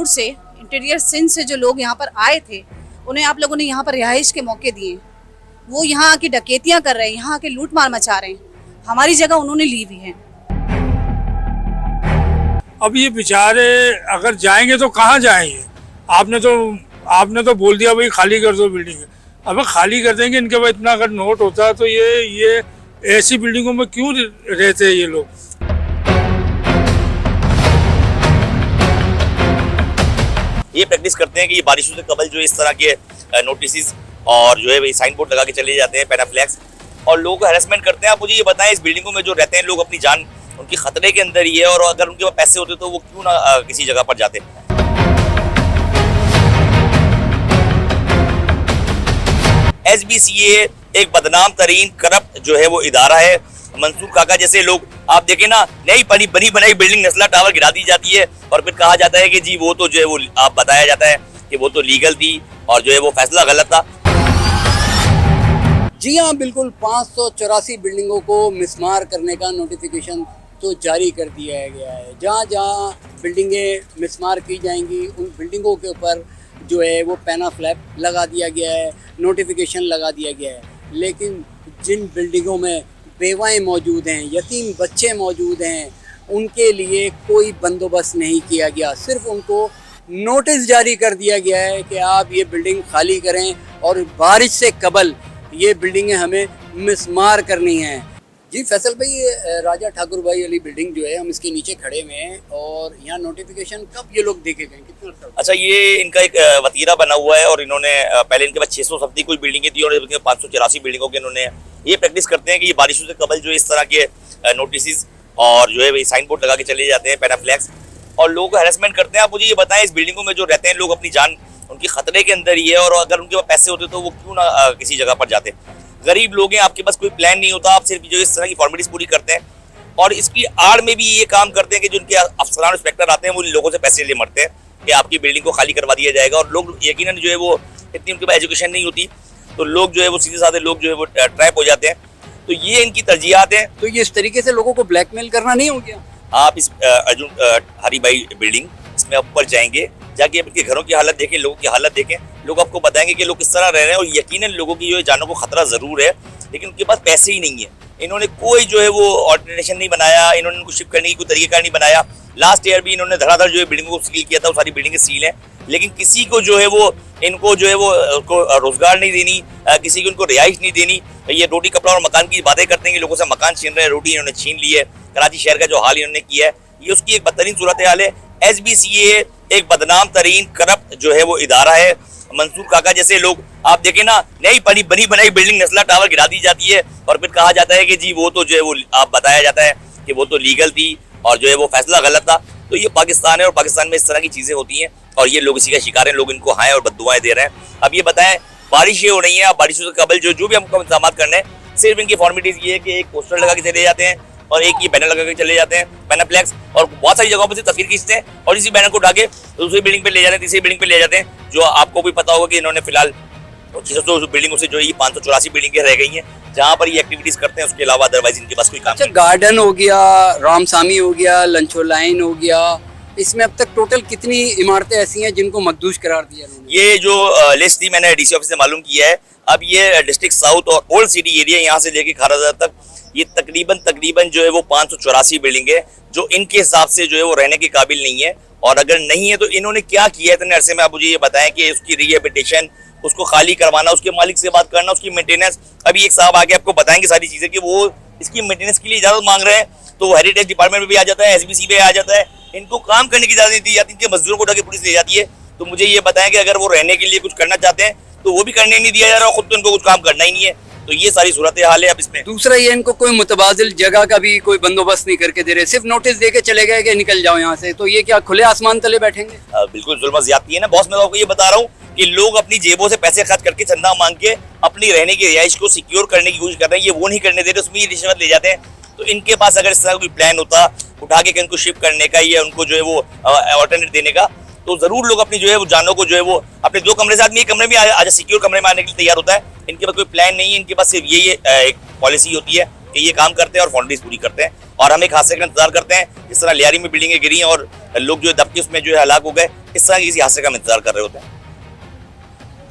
से, इंटीरियर सिंध से जो लोग यहाँ पर आए थे, उन्हें आप लोगों ने यहाँ पर रिहाइश के मौके दिए। वो यहाँ आके डकैतियाँ कर रहे हैं, यहाँ आके लूट मार मचा रहे हैं। हमारी जगह उन्होंने ली हुई है। अब ये बेचारे अगर जाएंगे तो कहाँ जाएंगे? आपने तो बोल दिया भाई खाली कर दो बिल्डिंग। अब खाली कर देंगे, इनके पास इतना अगर नोट होता तो ये ऐसी बिल्डिंगों में क्यों रहते हैं ये लोग? ये प्रैक्टिस करते हैं कि ये बारिशों से कबल जो इस तरह के नोटिस और जो है साइन बोर्ड लगा के चले जाते हैं, पैनाफ्लैक्स, और लोगों को हैरेसमेंट करते हैं। आप मुझे ये बताएं, इस बिल्डिंगों में जो रहते हैं लोग, अपनी जान उनकी खतरे के अंदर ही है, और अगर उनके पास पैसे होते तो वो क्यों ना किसी जगह पर जाते। SBCA एक बदनाम तरीन करप्ट जो है वो इदारा है। मंसूर काका जैसे लोग, आप देखें ना, नई बनी बनाई बिल्डिंग नस्ला टावर गिरा दी जाती है और फिर कहा जाता है कि जी वो तो जो है वो, आप बताया जाता है कि वो तो लीगल थी और जो है वो फैसला गलत था। जी हाँ, बिल्कुल 584 बिल्डिंगों को मिसमार करने का नोटिफिकेशन तो जारी कर दिया गया है। जहाँ जहाँ बिल्डिंगें मिसमार की जाएंगी, उन बिल्डिंगों के ऊपर जो है वो पैनाफ्लैप लगा दिया गया है, नोटिफिकेशन लगा दिया गया है। लेकिन जिन बिल्डिंगों में बेवाएँ मौजूद हैं, यतीम बच्चे मौजूद हैं, उनके लिए कोई बंदोबस्त नहीं किया गया। सिर्फ उनको नोटिस जारी कर दिया गया है कि आप ये बिल्डिंग खाली करें और बारिश से कबल ये बिल्डिंगें हमें मिसमार करनी हैं। जी फैसल भाई, ये राजा ठाकुर भाई वाली बिल्डिंग जो है, हम इसके नीचे खड़े हुए हैं और यहाँ नोटिफिकेशन कब ये लोग देखे गए, कितना अर्सा? अच्छा, ये इनका एक वतीरा बना हुआ है और इन्होंने पहले इनके पास 670 कुछ बिल्डिंगें थी और 584 बिल्डिंगों के इन्होंने ये प्रैक्टिस करते हैं कि ये बारिशों से कबल जो इस तरह के नोटिस और जो है साइन बोर्ड लगा के चले जाते हैं, पैनाफ्लैक्स, और लोगों को हैरेसमेंट करते हैं। आप मुझे ये बताएं, इस बिल्डिंगों में जो रहते हैं लोग, अपनी जान उनकी खतरे के अंदर ही है, और अगर उनके पास पैसे होते तो वो क्यों ना किसी जगह पर जाते। गरीब लोग हैं, आपके पास कोई प्लान नहीं होता, आप सिर्फ जो इस तरह की फॉर्मेलिटीज पूरी करते हैं, और इसकी आड़ में भी ये काम करते हैं कि जो उनके अफसरान इंस्पेक्टर आते हैं वो लोगों से पैसे ले मरते हैं कि आपकी बिल्डिंग को खाली करवा दिया जाएगा। और लोग यकीनन जो है वो, इतनी उनके पास एजुकेशन नहीं होती, तो लोग जो है वो सीधे साधे लोग जो है वो ट्रैप हो जाते हैं। तो ये इनकी तरजीहात हैं। तो ये इस तरीके से लोगों को ब्लैकमेल करना नहीं हो गया? आप इस अर्जुन हरी भाई बिल्डिंग, इसमें ऊपर जाएंगे, जाके इनके घरों की हालत देखें, लोगों की हालत देखें, लोग आपको बताएंगे कि लोग किस तरह रह रहे हैं। और यकीनन लोगों की जो जानों को खतरा जरूर है, लेकिन उनके पास पैसे ही नहीं है। इन्होंने कोई जो है वो ऑल्टरनेशन नहीं बनाया, इन्होंने उनको शिफ्ट करने की कोई तरीका नहीं बनाया। लास्ट ईयर भी इन्होंने धड़ाधड़ जो है बिल्डिंगों को सील किया था, वो सारी बिल्डिंगें सील हैं, लेकिन किसी को जो है वो, इनको जो है वो रोजगार नहीं देनी, किसी को उनको रिहाइश नहीं देनी। ये रोटी कपड़ा और मकान की बातें करते हैं कि लोगों से मकान छीन रहे हैं, रोटी इन्होंने छीन ली है। कराची शहर का जो हाल इन्होंने किया है, ये उसकी एक बदतरीन सूरत हाल है। SBCA एक बदनाम तरीन करप्ट जो है वो इदारा है। मंसूर काका जैसे लोग, आप देखें ना, नई बनी बनाई बिल्डिंग नस्ला टावर गिरा दी जाती है और फिर कहा जाता है कि जी वो तो जो है वो, आप बताया जाता है कि वो तो लीगल थी और जो है वो फैसला गलत था। तो ये पाकिस्तान है और पाकिस्तान में इस तरह की चीजें होती हैं और ये लोग इसी का शिकार हैं। लोग इनको हाय और बद्दुआएं दे रहे हैं। अब ये बताएं, बारिशें हो रही हैं, बारिशों से कबल जो भी हमको इंतजाम करने हैं, सिर्फ इनकी फॉर्मेलिटीज ये है कि एक पोस्टर लगा के चले जाते हैं और एक ये बैनर लगा के चले जाते हैं, पैनाफ्लैक्स, और बहुत सारी जगहों पर से तस्वीर खींचते हैं और इसी बैनर को उठा के दूसरी बिल्डिंग पे ले जाते हैं, तीसरी बिल्डिंग पे ले जाते हैं। जो आपको भी पता होगा कि इन्होंने फिलहाल 600 बिल्डिंगों से जो ये 584 बिल्डिंगें रह गई हैं जहाँ पर ये एक्टिविटीज करते हैं, उसके अलावा अदरवाइज इनके पास कोई काम नहीं। गार्डन हो गया, रामसामी हो गया, लंचो लाइन हो गया, इसमें अब तक टोटल कितनी इमारतें ऐसी हैं जिनको मखदूश करार दिया? ये जो लिस्ट थी मैंने DC ऑफिस से मालूम किया है। अब ये डिस्ट्रिक्ट साउथ और ओल्ड सिटी एरिया, यहाँ से लेके खाराजाद तक, ये तकरीबन जो है वो 584 बिल्डिंग है जो इनके हिसाब से जो है वो रहने के काबिल नहीं है। और अगर नहीं है तो इन्होंने क्या किया है इतने अरसे में, आप मुझे ये बताएं कि उसकी रिहेबिलिटेशन, उसको खाली करवाना, उसके मालिक से बात करना, उसकी मेंटेनेंस। अभी एक साहब आके आपको बताएंगे सारी चीजें कि वो इसकी मेंटेनेंस के लिए इजाजत मांग रहे हैं, तो हेरिटेज डिपार्टमेंट में भी आ जाता है, SBC पे आ जाता है। इनको काम करने की इजाजत नहीं दी जाती, इनके मजदूरों को उठा के पुलिस ले जाती है। तो मुझे ये बताएं कि अगर वो रहने के लिए कुछ करना चाहते हैं तो वो भी करने नहीं दिया जा रहा, खुद तो इनको कुछ काम करना ही नहीं है। तो ये सारी सूरत हाल है अब इसमें। दूसरा ये, इनको कोई मुतबादिल जगह का भी कोई बंदोबस्त नहीं करके दे रहे, सिर्फ नोटिस दे के चले गए कि निकल जाओ यहाँ से। तो ये क्या खुले आसमान तले बैठेंगे? बिल्कुल जुल्म ज्यादती है ना बॉस। मैं आपको ये बता रहा हूँ कि लोग अपनी जेबों से पैसे खर्च करके, चंदा मांग के अपनी रहने की रिहाइश को सिक्योर करने की कोशिश कर रहे हैं, ये वो नहीं करने दे रहे, उसमें ये रिश्वत ले जाते हैं। तो इनके पास अगर इस तरह कोई प्लान होता उठा के इनको शिफ्ट करने का या उनको जो है वो ऑल्टरनेट देने का, तो जरूर लोग अपनी जो है वो जानों को जो है वो अपने 2 कमरे से, आदमी एक कमरे में आज सिक्योर कमरे में आने के लिए तैयार होता है। इनके पास कोई प्लान नहीं है, इनके पास सिर्फ यही एक पॉलिसी होती है कि ये काम करते हैं और फॉर्मेलिटीज पूरी करते हैं, और हम एक हादसे का इंतजार करते हैं। जिस तरह लियारी में बिल्डिंगें गिरी हैं और लोग जो दबके उसमें जो है हलाक हो गए, इस तरह किसी हादसे का हम इंतजार कर रहे होते हैं।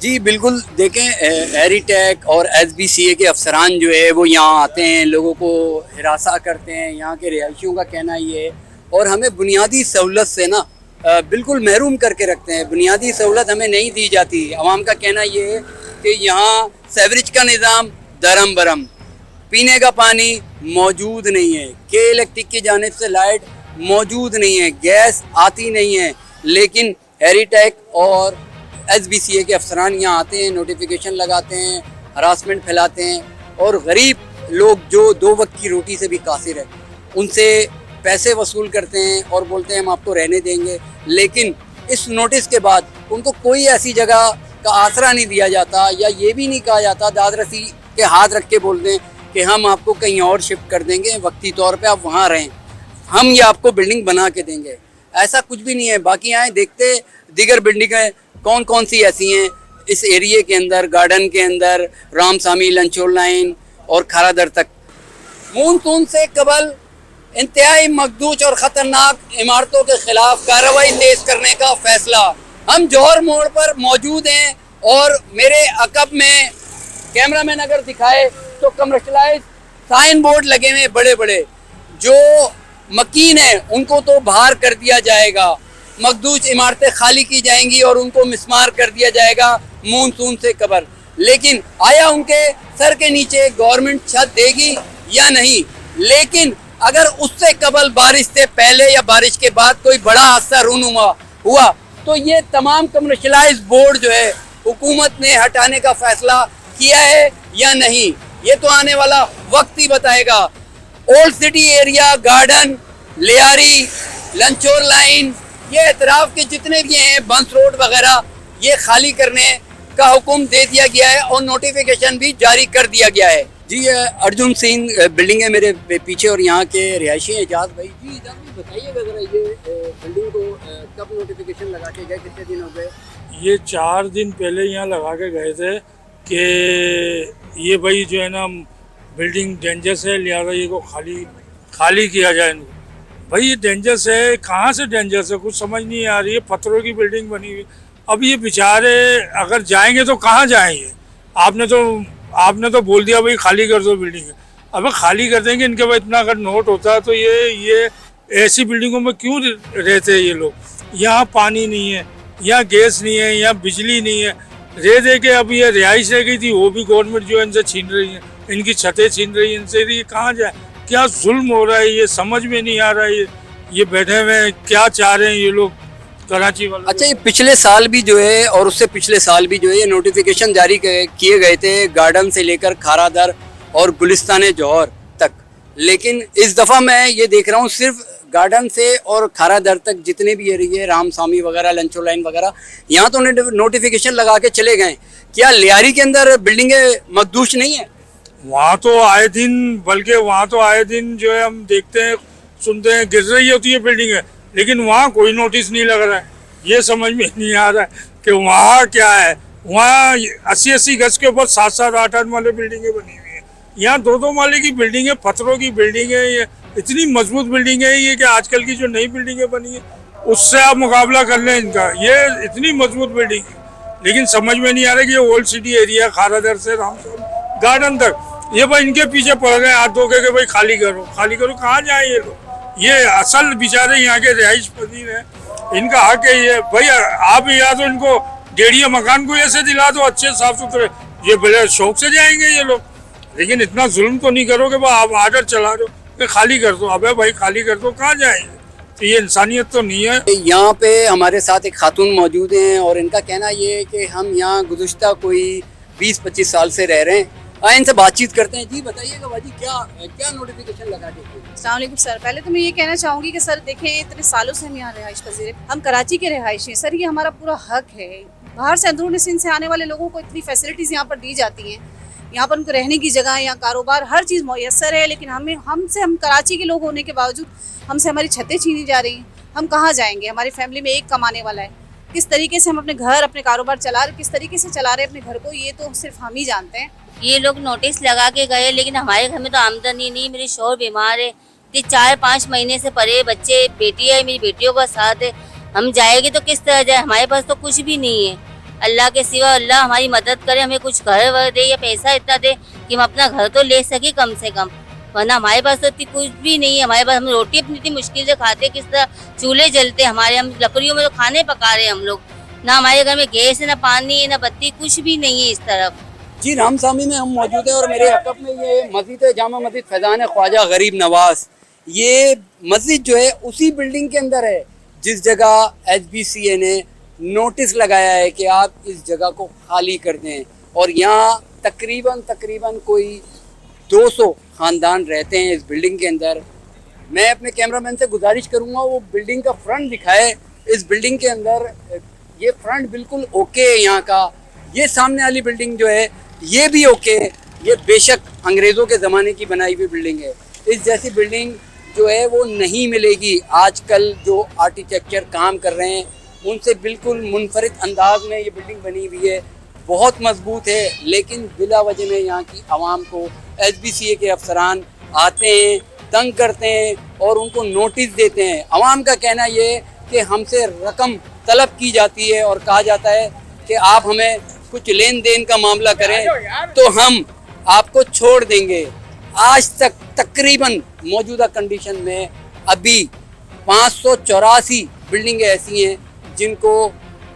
जी बिल्कुल, देखें हेरीटेक और SBCA के अफसरान जो है वो यहाँ आते हैं, लोगों को हिरासा करते हैं, यहाँ के रिहायशियों का कहना ये है, और हमें बुनियादी सहूलत से ना बिल्कुल महरूम करके रखते हैं। बुनियादी सहूलत हमें नहीं दी जाती। आवाम का कहना ये है कि यहाँ सेवरेज का निज़ाम दरम बरम, पीने का पानी मौजूद नहीं है, के इलेक्ट्रिक की जानिब से लाइट मौजूद नहीं है, गैस आती नहीं है। लेकिन हेरीटेक और SBCA के अफसरान यहाँ आते हैं, नोटिफिकेशन लगाते हैं, हरासमेंट फैलाते हैं, और गरीब लोग जो 2 वक्त की रोटी से भी कासिर है उनसे पैसे वसूल करते हैं और बोलते हैं हम आपको रहने देंगे। लेकिन इस नोटिस के बाद उनको कोई ऐसी जगह का आसरा नहीं दिया जाता, या ये भी नहीं कहा जाता, दादरसी के हाथ रख के बोल दें कि हम आपको कहीं और शिफ्ट कर देंगे, वक्ती तौर पे आप वहाँ रहें, हम ये आपको बिल्डिंग बना के देंगे। ऐसा कुछ भी नहीं है। बाकी आए देखते दीगर बिल्डिंगें कौन कौन सी ऐसी हैं इस एरिए के अंदर, गार्डन के अंदर, रामसामी, लंचोर लाइन और खारादर तक। मानसून से कबल इंतहाई मखदूश और ख़तरनाक इमारतों के खिलाफ कार्रवाई तेज करने का फैसला। हम जौहर मोड़ पर मौजूद हैं और मेरे अकब में कैमरामैन अगर दिखाए तो कमर्शलाइज साइन बोर्ड लगे हुए बड़े बड़े, जो मकीन है उनको तो बाहर कर दिया जाएगा, मखदूश इमारतें खाली की जाएंगी और उनको मिसमार कर दिया जाएगा मानसून से कबल। लेकिन आया उनके सर के नीचे गवर्नमेंट छत देगी या नहीं? लेकिन अगर उससे कबल बारिश से पहले या बारिश के बाद कोई बड़ा हादसा रूनुमा हुआ तो ये तमाम कमर्शलाइज बोर्ड जो है हुकूमत ने हटाने का फैसला किया है या नहीं, ये तो आने वाला वक्त ही बताएगा। Old city area, garden, Lyari, लंचोर लाइन, ये एतराफ़ के जितने भी हैं, बंस रोड वगैरह, ये खाली करने का हुक्म दे दिया गया है और नोटिफिकेशन भी जारी कर दिया गया है। जी अर्जुन सिंह बिल्डिंग है मेरे पीछे और यहाँ के रिहायशी हैं एजाज भाई। जी एजाज भाई बताइएगा ज़रा, ये बिल्डिंग को कब नोटिफिकेशन लगा के गए, कितने दिन हो गए? ये 4 दिन पहले यहाँ लगा के गए थे कि ये भाई जो है ना बिल्डिंग डेंजरस है, लिहाजा ये को खाली किया जाए। भाई ये डेंजरस है, कहाँ से डेंजरस है, कुछ समझ नहीं आ रही है। पत्थरों की बिल्डिंग बनी हुई, अब ये बेचारे अगर जाएंगे तो कहाँ जाएंगे? आपने तो बोल दिया भाई खाली कर दो बिल्डिंग। अब खाली कर देंगे, इनके पास इतना अगर नोट होता तो ये ऐसी बिल्डिंगों में क्यों रहते हैं ये लोग? यहाँ पानी नहीं है, यहाँ गैस नहीं है, यहाँ बिजली नहीं है, रह दे के अब ये रिहाइश रह गई थी, वो भी गवर्नमेंट जो है इनसे छीन रही है, इनकी छतें छीन रही है इनसे। ये कहाँ जाए? क्या जुल्म हो रहा है, ये समझ में नहीं आ रहा है। ये बैठे हुए क्या चाह रहे हैं ये लोग कराची वाले? अच्छा, ये पिछले साल भी जो है और उससे पिछले साल भी जो है ये नोटिफिकेशन जारी किए गए थे, गार्डन से लेकर खारादर और गुलिस्तान जौहर तक। लेकिन इस दफ़ा मैं ये देख रहा हूँ सिर्फ गार्डन से और खारादर तक जितने भी एरिए, रामसामी वगैरह, लंचो लाइन वगैरह, यहाँ तो नोटिफिकेशन लगा के चले गए। क्या लियारी के अंदर बिल्डिंगें मखदूश नहीं है? वहाँ तो आए दिन, बल्कि वहाँ तो आए दिन जो है हम देखते हैं, सुनते हैं, गिर रही होती है बिल्डिंगें, लेकिन वहाँ कोई नोटिस नहीं लग रहा है। ये समझ में नहीं आ रहा है कि वहाँ क्या है। वहाँ 80-80 गज के ऊपर 7-7, 8-8 माले बिल्डिंगें बनी हुई हैं। यहाँ 2-2 माले की बिल्डिंगें, पत्थरों की बिल्डिंगें, ये इतनी मजबूत बिल्डिंग है ये कि आजकल की जो नई बिल्डिंगें बनी है उससे आप मुकाबला कर लें इनका। ये इतनी मजबूत बिल्डिंग है, लेकिन समझ में नहीं आ रहा कि ये ओल्ड सिटी एरिया खारादर से रामसामी गार्डन तक, ये भाई इनके पीछे पड़ गए हाथ धो के भाई खाली करो। कहाँ जाए ये लोग? ये असल बेचारे यहाँ के रिहाइश पजीर हैं, इनका हक है ये। भाई आप या तो इनको डेढ़िया मकान को ऐसे दिला दो अच्छे साफ सुथरे, ये बड़े शौक से जाएंगे ये लोग। लेकिन इतना जुल्म तो नहीं करोगे भाई, आप आर्डर चला दो कि खाली कर दो। अबे भाई खाली कर दो, कहाँ जाएंगे? तो ये इंसानियत तो नहीं है। यहाँ पे हमारे साथ एक खातून मौजूद हैं और इनका कहना ये है कि हम यहाँ गुज़श्ता कोई 20-25 साल से रह रहे हैं। इनसे बातचीत करते हैं। जी बताइएगा बाजी, क्या नोटिफिकेशन लगा के? अस्सलाम वालेकुम सर, पहले तो मैं ये कहना चाहूँगी कि सर देखें, इतने सालों से हम यहाँ रिहाइश पजीर हैं, हम कराची के रिहायशी हैं सर, ये हमारा पूरा हक है। बाहर से अंदरूनी सिंध से आने वाले लोगों को इतनी फैसिलिटीज़ यहाँ पर दी जाती हैं, यहाँ पर उनको रहने की जगह, यहाँ कारोबार, हर चीज़ मुयस्सर है। लेकिन हम कराची के लोग होने के बावजूद हमसे हमारी छतें छीनी जा रही हैं। हम कहाँ जाएंगे? हमारी फैमिली में एक कमाने वाला है, किस तरीके से हम अपने घर अपने कारोबार चला रहे, किस तरीके से चला रहे हैं अपने घर को, ये तो सिर्फ हम ही जानते हैं। ये लोग नोटिस लगा के गए, लेकिन हमारे घर में तो आमदनी नहीं। मेरी शौहर बीमार है, ये 4-5 महीने से परे बच्चे, बेटी है, मेरी बेटियों का साथ है। हम जाएंगे तो किस तरह जाए, हमारे पास तो कुछ भी नहीं है। अल्लाह के सिवा अल्लाह हमारी मदद करे, हमें कुछ घर वर दे या पैसा इतना दे कि हम अपना घर तो ले सके कम से कम, वरना हमारे पास तो इतनी कुछ भी नहीं है। हमारे पास, हम रोटी अपनी इतनी मुश्किल से खाते, किस तरह चूल्हे जलते हमारे, हम लकड़ियों में तो खाने पका रहे हैं हम लोग। ना हमारे घर में गैस है, ना पानी है, ना बत्ती, कुछ भी नहीं है इस तरफ। जी रामसामी में हम मौजूद हैं और मेरे हक़ में ये मस्जिद है, जामा मस्जिद फैज़ान ख्वाजा गरीब नवाज। ये मस्जिद जो है उसी बिल्डिंग के अंदर है जिस जगह SBCA ने नोटिस लगाया है कि आप इस जगह को खाली कर दें, और यहाँ तकरीबन कोई 200 ख़ानदान रहते हैं इस बिल्डिंग के अंदर। मैं अपने कैमरामैन से गुजारिश करूँगा वो बिल्डिंग का फ्रंट दिखाए। इस बिल्डिंग के अंदर ये फ्रंट बिल्कुल ओके है यहाँ का। ये सामने वाली बिल्डिंग जो है ये भी ओके है। ये बेशक अंग्रेज़ों के ज़माने की बनाई हुई बिल्डिंग है। इस जैसी बिल्डिंग जो है वो नहीं मिलेगी। आजकल जो आर्किटेक्चर काम कर रहे हैं उनसे बिल्कुल मुनफरिद अंदाज में ये बिल्डिंग बनी हुई है, बहुत मजबूत है। लेकिन बिला वजह में यहाँ की आवाम को SBCA के अफसरान आते हैं, तंग करते हैं और उनको नोटिस देते हैं। आवाम का कहना ये है कि हमसे रकम तलब की जाती है और कहा जाता है कि आप हमें कुछ लेन देन का मामला करें तो हम आपको छोड़ देंगे। आज तक तकरीबन मौजूदा कंडीशन में अभी 584 बिल्डिंगें ऐसी हैं जिनको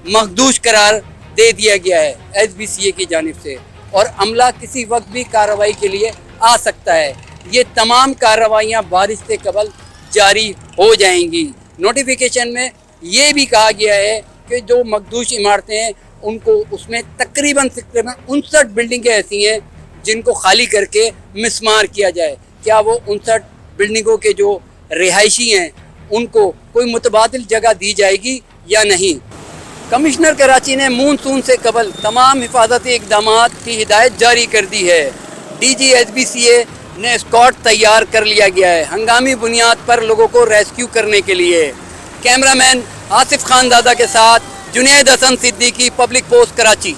मखदूश करार दे दिया गया है SBCA की जानिब से, और अमला किसी वक्त भी कार्रवाई के लिए आ सकता है। ये तमाम कार्रवाइयाँ बारिश से कबल जारी हो जाएंगी। नोटिफिकेशन में ये भी कहा गया है कि जो मखदूश इमारतें हैं उनको, उसमें तकरीबन 59 बिल्डिंगें ऐसी हैं जिनको खाली करके मिसमार किया जाए। क्या वो 59 बिल्डिंगों के जो रिहायशी हैं उनको कोई मुतबादिल जगह दी जाएगी या नहीं। कमिश्नर कराची ने मानसून से कबल तमाम हिफाजती इक़दामात की हिदायत जारी कर दी है। DG SBCA ने स्क्वाड तैयार कर लिया गया है हंगामी बुनियाद पर लोगों को रेस्क्यू करने के लिए। कैमरामैन आसिफ खान दादा के साथ जुनैद हसन सिद्दीकी, पब्लिक पोस्ट कराची।